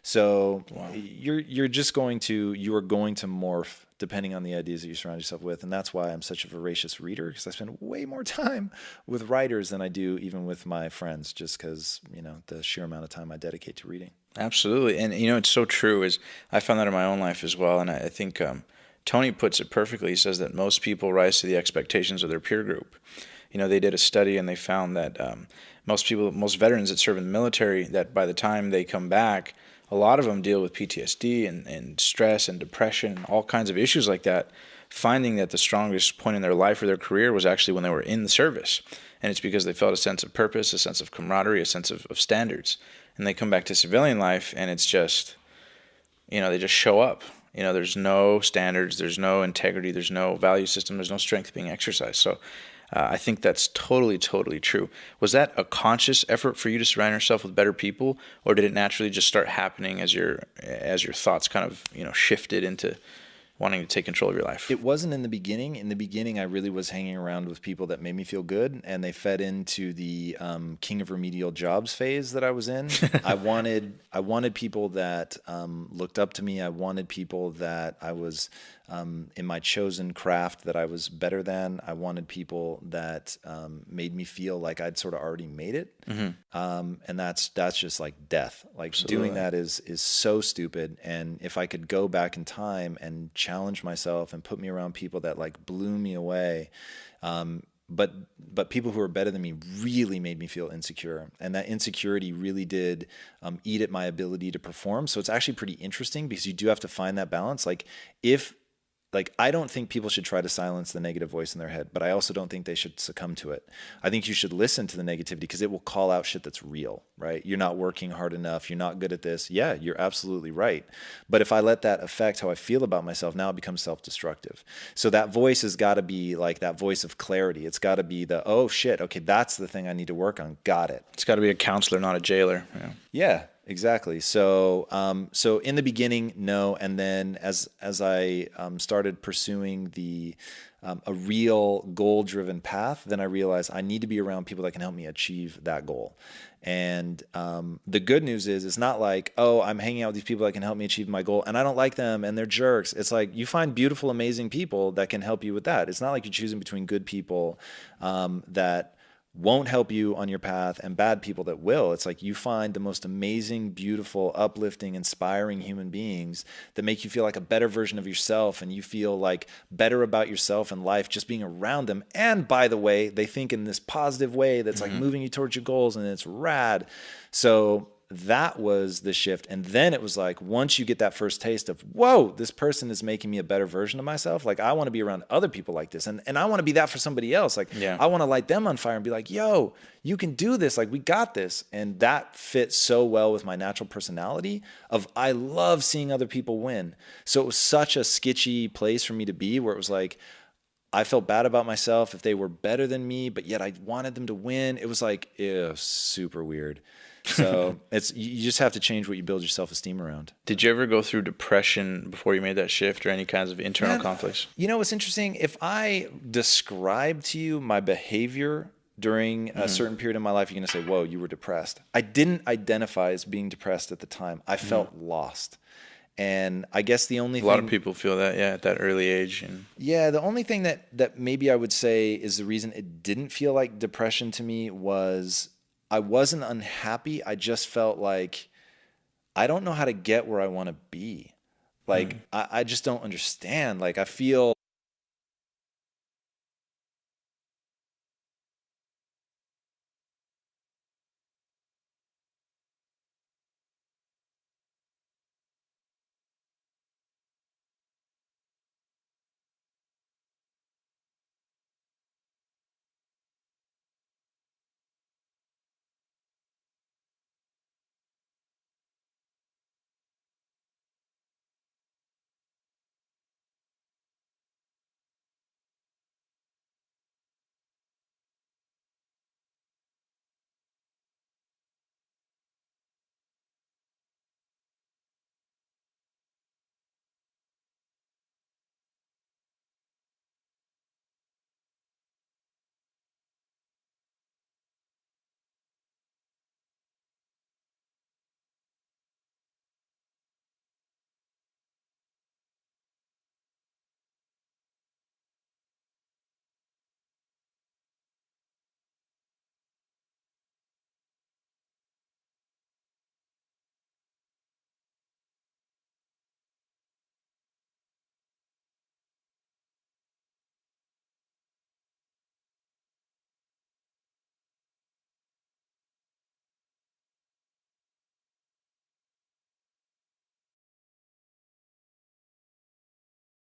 So Wow. you are going to morph depending on the ideas that you surround yourself with. And that's why I'm such a voracious reader, because I spend way more time with writers than I do even with my friends, just because, the sheer amount of time I dedicate to reading. Absolutely. And it's so true is I found that in my own life as well. And I think Tony puts it perfectly. He says that most people rise to the expectations of their peer group. They did a study and they found that most veterans that serve in the military, that by the time they come back, a lot of them deal with PTSD and stress and depression and all kinds of issues like that, finding that the strongest point in their life or their career was actually when they were in the service. And it's because they felt a sense of purpose, a sense of camaraderie, a sense of standards. And they come back to civilian life and it's just, they just show up. There's no standards, there's no integrity, there's no value system, there's no strength being exercised. So I think that's totally, totally true. Was that a conscious effort for you to surround yourself with better people, or did it naturally just start happening as your thoughts kind of shifted into wanting to take control of your life? It wasn't in the beginning. In the beginning, I really was hanging around with people that made me feel good, and they fed into the king of remedial jobs phase that I was in. I wanted people that looked up to me. I wanted people that I was in my chosen craft that I was better than. I wanted people that made me feel like I'd sort of already made it. And that's just like death. Like Absolutely. Doing that is so stupid. And if I could go back in time and challenge myself and put me around people that like blew me away, but people who are better than me really made me feel insecure, and that insecurity really did eat at my ability to perform. So it's actually pretty interesting because you do have to find that balance. I don't think people should try to silence the negative voice in their head, but I also don't think they should succumb to it. I think you should listen to the negativity because it will call out shit that's real, right? You're not working hard enough. You're not good at this. Yeah, you're absolutely right. But if I let that affect how I feel about myself, now it becomes self-destructive. So that voice has got to be like that voice of clarity. It's got to be oh shit, okay, that's the thing I need to work on. Got it. It's got to be a counselor, not a jailer. Yeah, exactly. So, so in the beginning, no, and then as I started pursuing a real goal-driven path, then I realized I need to be around people that can help me achieve that goal. And the good news is, it's not like, oh, I'm hanging out with these people that can help me achieve my goal, and I don't like them, and they're jerks. It's like you find beautiful, amazing people that can help you with that. It's not like you're choosing between good people that won't help you on your path and bad people that will. It's like you find the most amazing, beautiful, uplifting, inspiring human beings that make you feel like a better version of yourself, and you feel like better about yourself and life just being around them. And by the way, they think in this positive way that's like moving you towards your goals, and it's rad. So that was the shift. And then it was like, once you get that first taste of, whoa, this person is making me a better version of myself. Like, I want to be around other people like this. And I want to be that for somebody else. Like, I want to light them on fire and be like, yo, you can do this. Like, we got this. And that fits so well with my natural personality of, I love seeing other people win. So it was such a sketchy place for me to be, where it was like, I felt bad about myself if they were better than me, but yet I wanted them to win. It was like, ew, super weird. So you just have to change what you build your self-esteem around. Did you ever go through depression before you made that shift, or any kinds of internal conflicts? What's interesting? If I describe to you my behavior during a certain period of my life, you're going to say, whoa, you were depressed. I didn't identify as being depressed at the time. I felt lost. And I guess the only thing... A lot of people feel that, at that early age. Yeah, the only thing that maybe I would say is the reason it didn't feel like depression to me was... I wasn't unhappy. I just felt like I don't know how to get where I want to be. Like, I just don't understand. Like, I feel